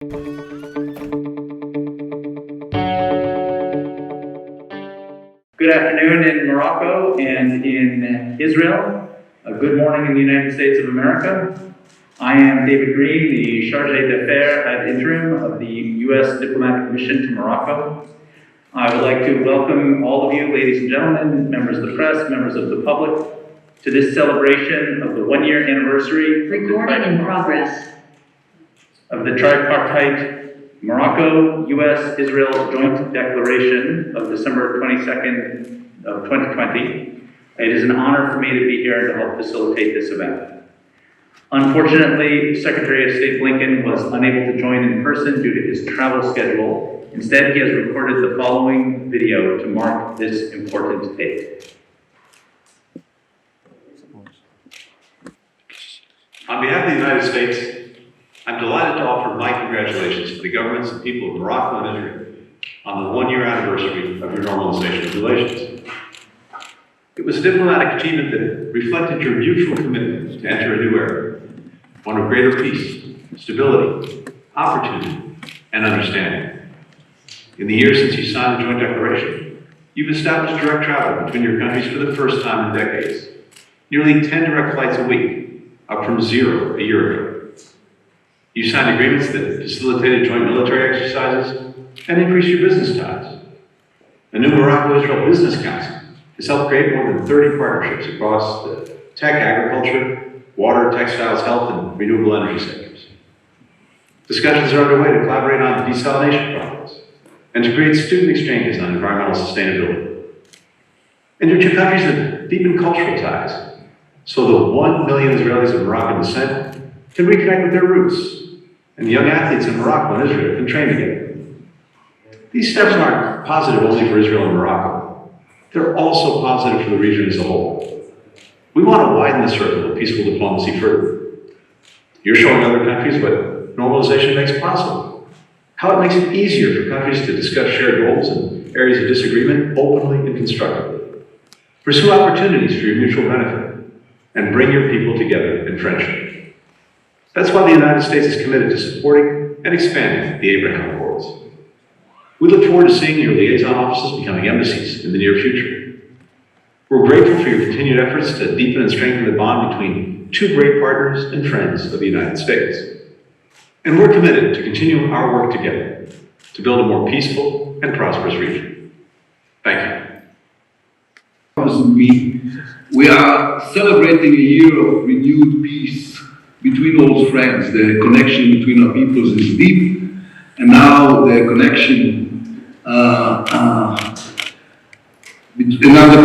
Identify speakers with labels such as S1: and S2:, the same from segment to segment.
S1: Good afternoon in Morocco and in Israel. Good morning in the United States of America. I am David Green, the Chargé d'Affaires ad interim of the U.S. diplomatic mission to Morocco. I would like to welcome all of you, ladies and gentlemen, members of the press, members of the public, to this celebration of the one-year anniversary
S2: Recording in progress.
S1: of the tripartite Morocco, U.S., Israel Joint Declaration of December 22nd of 2020. It is an honor for me to be here to help facilitate this event. Unfortunately, Secretary of State Blinken was unable to join in person due to his travel schedule. Instead, he has recorded the following video to mark this important date.
S3: On behalf of the United States, I'm delighted to offer my congratulations to the governments and people of Morocco and Israel on the one-year anniversary of your normalization of relations. It was a diplomatic achievement that reflected your mutual commitment to enter a new era, one of greater peace, stability, opportunity, and understanding. In the years since you signed the joint declaration, you've established direct travel between your countries for the first time in decades. Nearly 10 direct flights a week, up from 0 a year ago. You signed agreements that facilitated joint military exercises and increased your business ties. The new Morocco-Israel Business Council has helped create more than 30 partnerships across the tech, agriculture, water, textiles, health, and renewable energy sectors. Discussions are underway to collaborate on desalination projects and to create student exchanges on environmental sustainability. And your two countries have deepened cultural ties, so the 1 million Israelis of Moroccan descent can reconnect with their roots, and the young athletes in Morocco and Israel can train together. These steps aren't positive only for Israel and Morocco. They're also positive for the region as a whole. We want to widen the circle of peaceful diplomacy further. You're showing other countries what normalization makes possible, how it makes it easier for countries to discuss shared goals and areas of disagreement openly and constructively. Pursue opportunities for your mutual benefit, and bring your people together in friendship. That's why the United States is committed to supporting and expanding the Abraham Accords. We look forward to seeing your liaison offices becoming embassies in the near future. We're grateful for your continued efforts to deepen and strengthen the bond between two great partners and friends of the United States. And we're committed to continuing our work together to build a more peaceful and prosperous region. Thank you.
S4: We are celebrating a year of renewed peace between old friends. The connection between our peoples is deep, and now the connection, another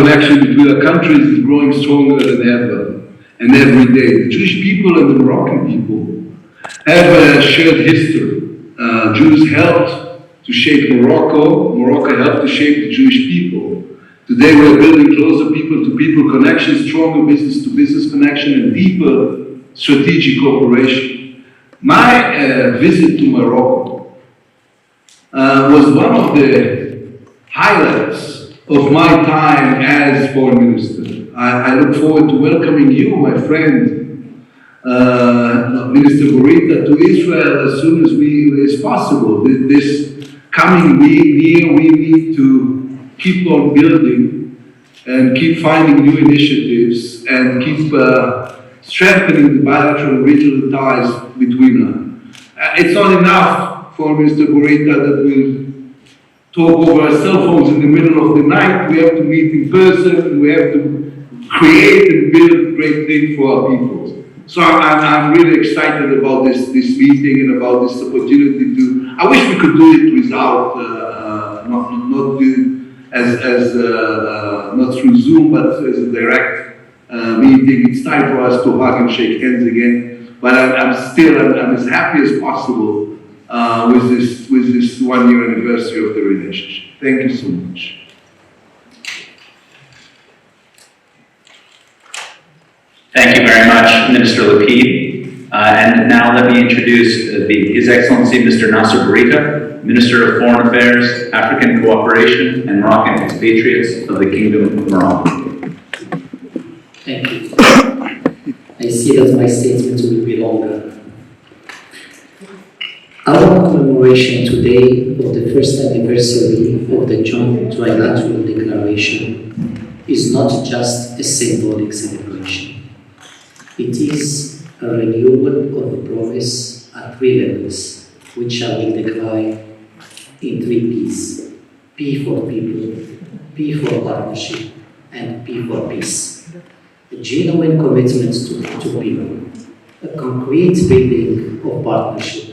S4: connection between our countries is growing stronger than ever, and every day. The Jewish people and the Moroccan people have a shared history. Jews helped to shape Morocco, Morocco helped to shape the Jewish people. Today we're building closer people-to-people connection, stronger business-to-business connection, and deeper strategic cooperation. My visit to Morocco was one of the highlights of my time as foreign minister. I look forward to welcoming you, my friend, Minister Bourita, to Israel as soon as possible. This coming year, we need to keep on building and keep finding new initiatives and keep strengthening the bilateral and regional ties between us. It's not enough for Mr. Bourita that we'll talk over our cell phones in the middle of the night. We have to meet in person, and we have to create and build great things for our people. So I'm really excited about this meeting and about this opportunity to. I wish we could do it without not through Zoom, but as a direct meeting. It's time for us to hug and shake hands again. But I'm as happy as possible with this 1 year anniversary of the relationship. Thank you so much.
S1: Thank you very much, Minister Lapid. And now let me introduce His Excellency Mr. Nasser Bourita, Minister of Foreign Affairs, African Cooperation, and Moroccan Expatriates of the Kingdom of Morocco.
S5: Thank you. I see that my statement will be longer. Our commemoration today of the first anniversary of the Joint Trilateral Declaration is not just a symbolic celebration. It is a renewal of a promise at three levels, which I will describe in three P's. P for people, P for partnership, and P for peace. A genuine commitment to people, a concrete building of partnership,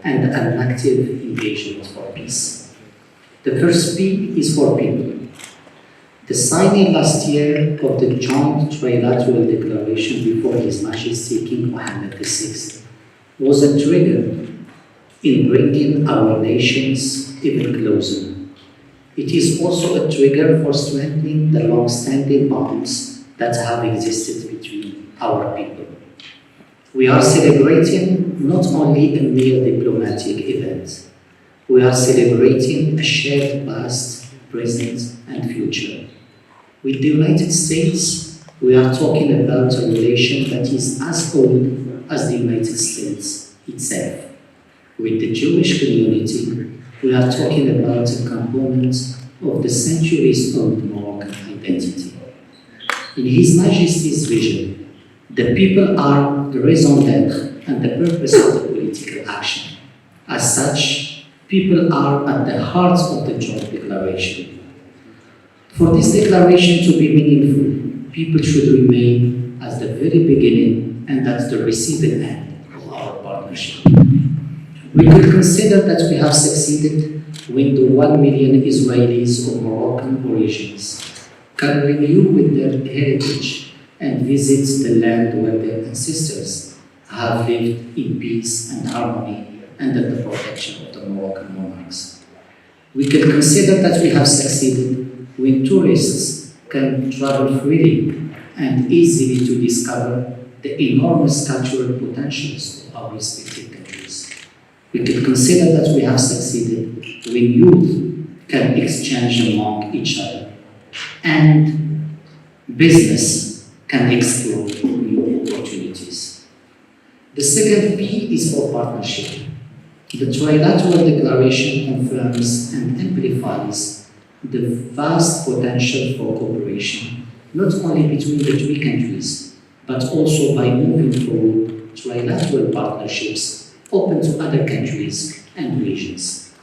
S5: and an active engagement for peace. The first P is for people. The signing last year of the Joint Trilateral Declaration before His Majesty King Mohammed VI was a trigger in bringing our nations even closer. It is also a trigger for strengthening the long-standing bonds that have existed between our people. We are celebrating not only a mere diplomatic event, we are celebrating a shared past, present, and future. With the United States, we are talking about a relation that is as old as the United States itself. With the Jewish community, we are talking about a component of the centuries-old Moroccan identity. In His Majesty's vision, the people are the raison d'être and the purpose of the political action. As such, people are at the heart of the joint declaration. For this declaration to be meaningful, people should remain at the very beginning and at the receiving end of our partnership. We could consider that we have succeeded when the 1 million Israelis of Moroccan origins can renew with their heritage and visit the land where their ancestors have lived in peace and harmony under the protection of the Moroccan monarchs. We can consider that we have succeeded when tourists can travel freely and easily to discover the enormous cultural potentials of our respective countries. We can consider that we have succeeded when youth can exchange among each other and business can explore new opportunities. The second P is for partnership. The Trilateral Declaration confirms and amplifies the vast potential for cooperation, not only between the three countries, but also by moving forward trilateral partnerships open to other countries and regions.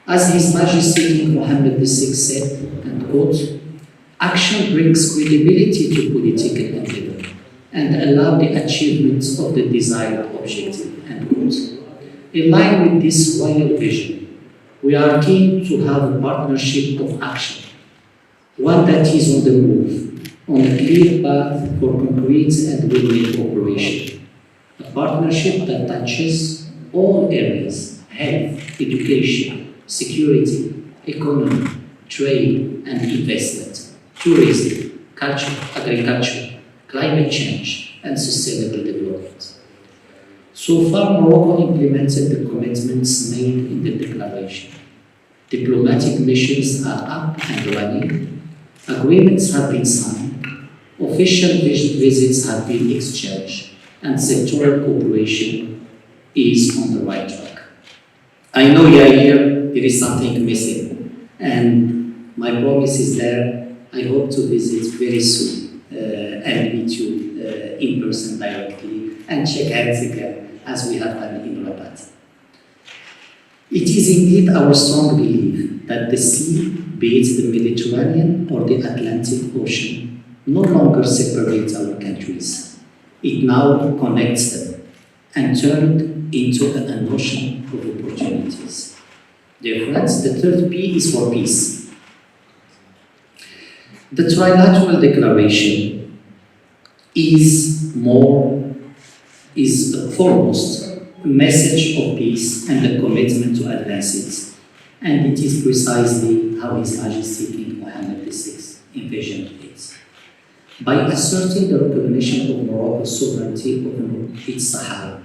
S5: As His Majesty King Mohammed VI said, and quote, "Action brings credibility to political endeavor and allow the achievement of the desired objective," end quote. In line with this royal vision, we are keen to have a partnership of action, one that is on the move, on a clear path for concrete and win-win cooperation. A partnership that touches all areas: health, education, security, economy, trade and investment, tourism, culture, agriculture, climate change, and sustainable development. So far, Morocco implemented the commitments made in the declaration. Diplomatic missions are up and running, agreements have been signed, official visits have been exchanged, and sectoral cooperation is on the right track. I know, Yair, there is something missing, and my promise is there. I hope to visit very soon and meet you in person directly and check hands again, as we have done in Rabat. It is indeed our strong belief that the sea, be it the Mediterranean or the Atlantic Ocean, no longer separates our countries. It now connects them and turns into an ocean of opportunities. Dear friends, the third P is for peace. The Trilateral Declaration is foremost a message of peace and a commitment to advance it. And it is precisely how His Majesty King Mohammed VI envisioned it. By asserting the recognition of Morocco's sovereignty over its Sahara,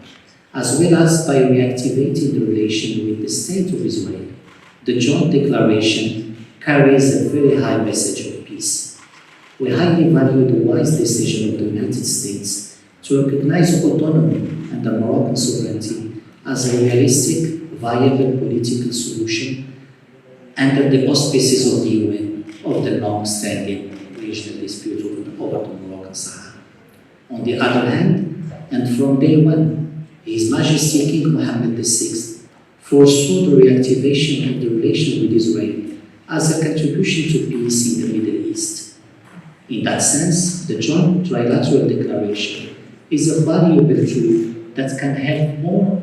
S5: as well as by reactivating the relation with the State of Israel, the joint declaration carries a very high message of peace. We highly value the wise decision of the United States to recognize autonomy and the Moroccan sovereignty as a realistic, viable political solution under the auspices of the UN of the long-standing regional dispute over the Moroccan Sahara. On the other hand, and from day one, His Majesty King Mohammed VI foresaw the reactivation of the relation with Israel as a contribution to peace in the Middle East. In that sense, the Joint Trilateral Declaration is a valuable tool that can help more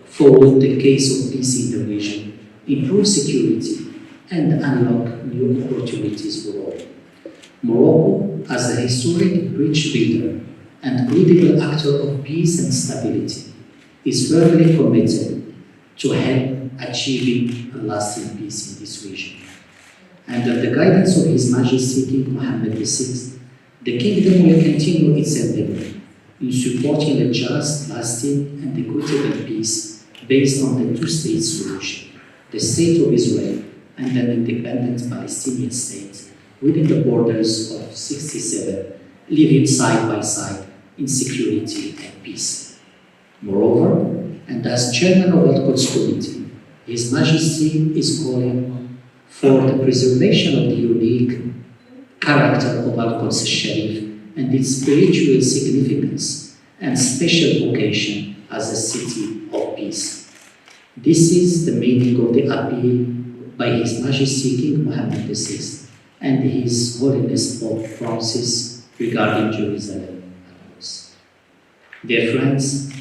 S5: forward the case of peace in the region, improve security, and unlock new opportunities for all. Morocco, as a historic bridge builder and credible actor of peace and stability, is firmly committed to help achieving a lasting peace in this region. Under the guidance of His Majesty King Mohammed VI, the Kingdom will continue its endeavor in supporting a just, lasting, and equitable peace based on the two-state solution, the State of Israel and an independent Palestinian state within the borders of 67, living side by side in security and peace. Moreover, and as Chairman of Al-Quds Committee, His Majesty is calling for the preservation of the unique character of Al-Quds Sharif and its spiritual significance and special vocation as a city of peace. This is the meaning of the appeal by His Majesty King Mohammed VI and His Holiness Pope Francis regarding Jerusalem and Quds. Dear friends,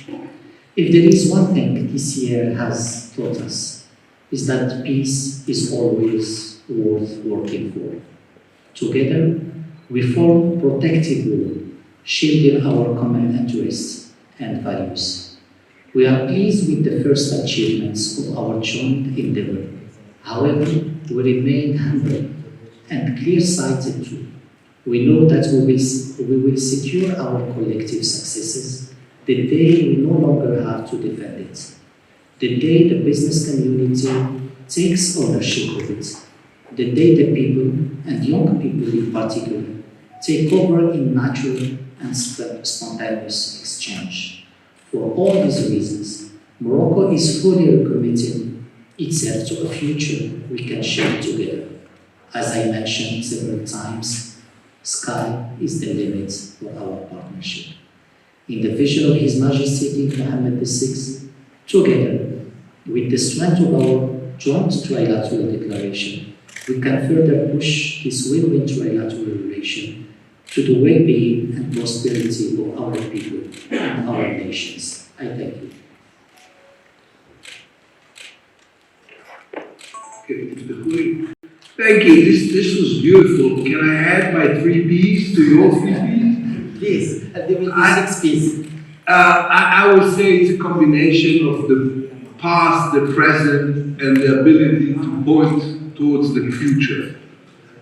S5: if there is one thing this year has taught us, is that peace is always worth working for. Together, we form protective wall, shielding our common interests and values. We are pleased with the first achievements of our joint endeavor. However, we remain humble and clear-sighted too. We know that we will secure our collective successes the day we no longer have to defend it, the day the business community takes ownership of it, the day the people, and young people in particular, take over in natural and spontaneous exchange. For all these reasons, Morocco is fully recommitting itself to a future we can share together. As I mentioned several times, sky is the limit for our partnership. In the vision of His Majesty King Mohammed VI, together with the strength of our joint trilateral declaration, we can further push this win-win trilateral relation to the well-being and prosperity of our people and our nations. I thank you.
S4: Thank you. This was beautiful. Can I add my 3 P's to your 3 P's?
S5: Please, and there will be 6 P's.
S4: I would say it's a combination of the past, the present, and the ability to point towards the future.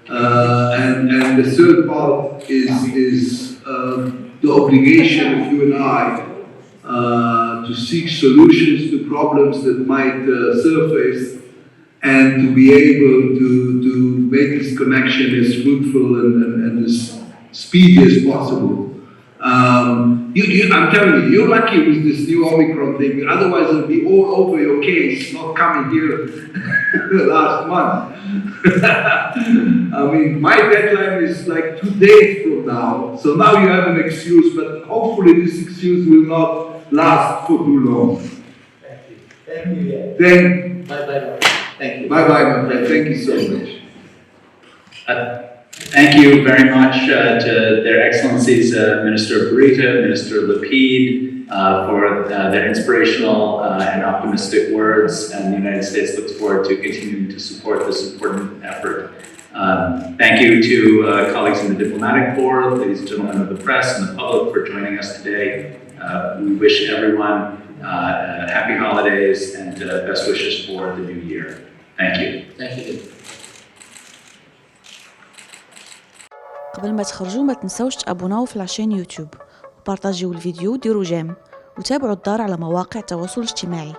S4: And the third part is the obligation of you and I to seek solutions to problems that might surface, and to be able to make this connection as fruitful and as speedy as possible. I'm telling you, you're lucky with this new Omicron thing. Otherwise, it'll be all over your case, not coming here last month. I mean, my deadline is like 2 days from now. So now you have an excuse, but hopefully this excuse will not last for too long.
S5: Thank you. Thank you. Yeah. Bye-bye. Thank you.
S4: Bye-bye, my friend. Thank you so much.
S1: Thank you very much to Their Excellencies Minister Burita, Minister Lapid, for their inspirational and optimistic words, and the United States looks forward to continuing to support this important effort. Thank you to colleagues in the diplomatic corps, ladies and gentlemen of the press, and the public for joining us today. We wish everyone happy holidays and best wishes for the new year. Thank you.
S5: Thank you.
S2: قبل ما تخرجوا ما تنسوش تابوناو في العشان يوتيوب وبارطاجيو الفيديو وديروا جيم وتابعوا الدار على مواقع التواصل الاجتماعي.